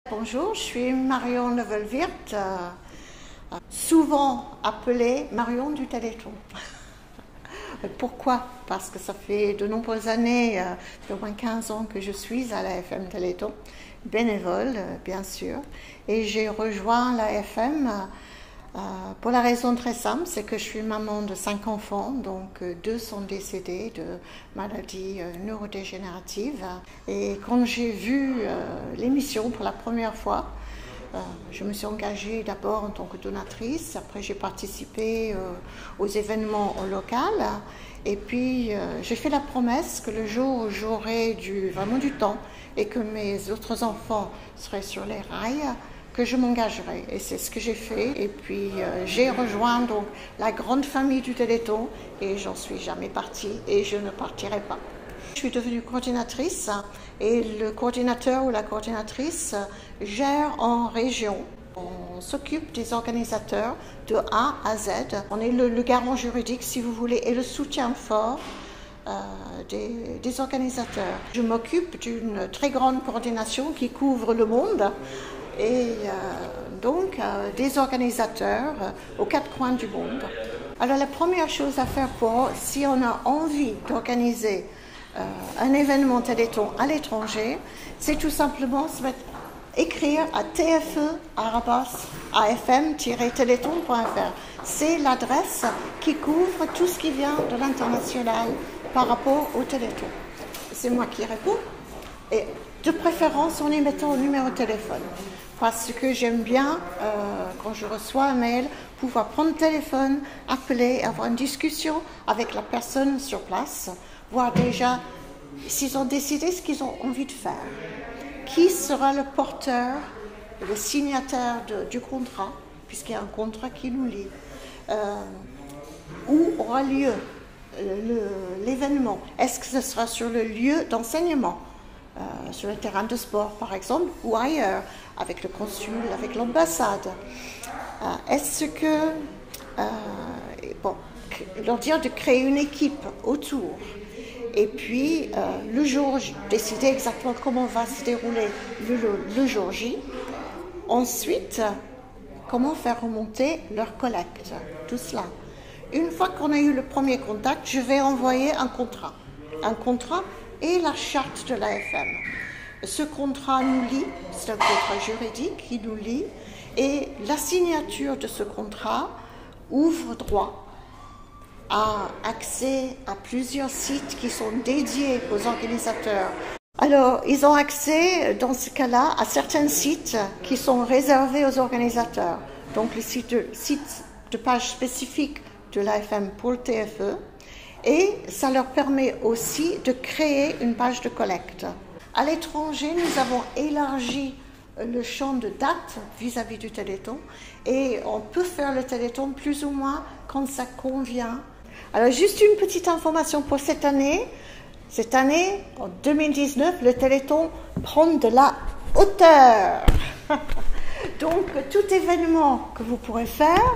Bonjour, je suis Marion Levelwirt, souvent appelée Marion du Téléthon. Pourquoi? Parce que ça fait de nombreuses années, au moins 15 ans que je suis à la FM Téléthon, bénévole bien sûr, et j'ai rejoint la FM pour la raison très simple, c'est que je suis maman de 5 enfants, donc 2 sont décédés de maladies neurodégénératives. Et quand j'ai vu l'émission pour la première fois, je me suis engagée d'abord en tant que donatrice, après j'ai participé aux événements local, et puis j'ai fait la promesse que le jour où j'aurai vraiment du temps et que mes autres enfants seraient sur les rails, que je m'engagerai, et c'est ce que j'ai fait. Et puis j'ai rejoint donc la grande famille du Téléthon et j'en suis jamais partie et je ne partirai pas. Je suis devenue coordinatrice et le coordinateur ou la coordinatrice gère en région. On s'occupe des organisateurs de A à Z. On est le garant juridique, si vous voulez, et le soutien fort des organisateurs. Je m'occupe d'une très grande coordination qui couvre le monde et donc des organisateurs aux 4 coins du monde. Alors la première chose à faire si on a envie d'organiser un événement Téléthon à l'étranger, c'est tout simplement écrire à tfe@afm-téléthon.fr. C'est l'adresse qui couvre tout ce qui vient de l'international par rapport au Téléthon. C'est moi qui réponds, et de préférence en y mettant un numéro de téléphone. Parce que j'aime bien, quand je reçois un mail, pouvoir prendre le téléphone, appeler, avoir une discussion avec la personne sur place, voir déjà s'ils ont décidé ce qu'ils ont envie de faire. Qui sera le porteur, le signataire du contrat, puisqu'il y a un contrat qui nous lie. Où aura lieu l'événement? Est-ce que ce sera sur le lieu d'enseignement, sur le terrain de sport par exemple, ou ailleurs, avec le consul, avec l'ambassade? Est-ce que, leur dire de créer une équipe autour, et puis le jour J, décider exactement comment va se dérouler le jour J. Ensuite, comment faire remonter leur collecte, tout cela. Une fois qu'on a eu le premier contact, je vais envoyer un contrat et la charte de l'AFM. Ce contrat nous lie, c'est un contrat juridique qui nous lie, et la signature de ce contrat ouvre droit à accès à plusieurs sites qui sont dédiés aux organisateurs. Alors, ils ont accès, dans ce cas-là, à certains sites qui sont réservés aux organisateurs. Donc, les sites de pages spécifiques de l'AFM pour le TFE. Et ça leur permet aussi de créer une page de collecte. À l'étranger, nous avons élargi le champ de date vis-à-vis du Téléthon. Et on peut faire le Téléthon plus ou moins quand ça convient. Alors, juste une petite information pour cette année. Cette année, en 2019, le Téléthon prend de la hauteur. Donc, tout événement que vous pourrez faire,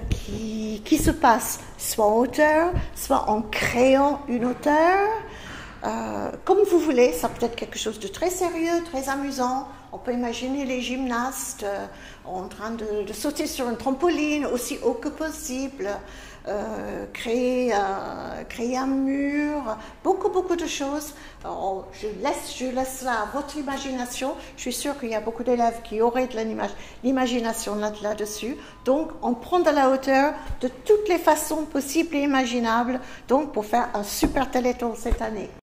qui se passe soit en hauteur, soit en créant une hauteur, comme vous voulez. Ça peut être quelque chose de très sérieux, très amusant. On peut imaginer les gymnastes en train de sauter sur une trampoline aussi haut que possible, créer un mur, beaucoup de choses. Je laisse là à votre imagination. Je suis sûre qu'il y a beaucoup d'élèves qui auraient de l'imagination là-dessus. Donc, on prend de la hauteur de toutes les façons possibles et imaginables, donc pour faire un super Téléthon cette année.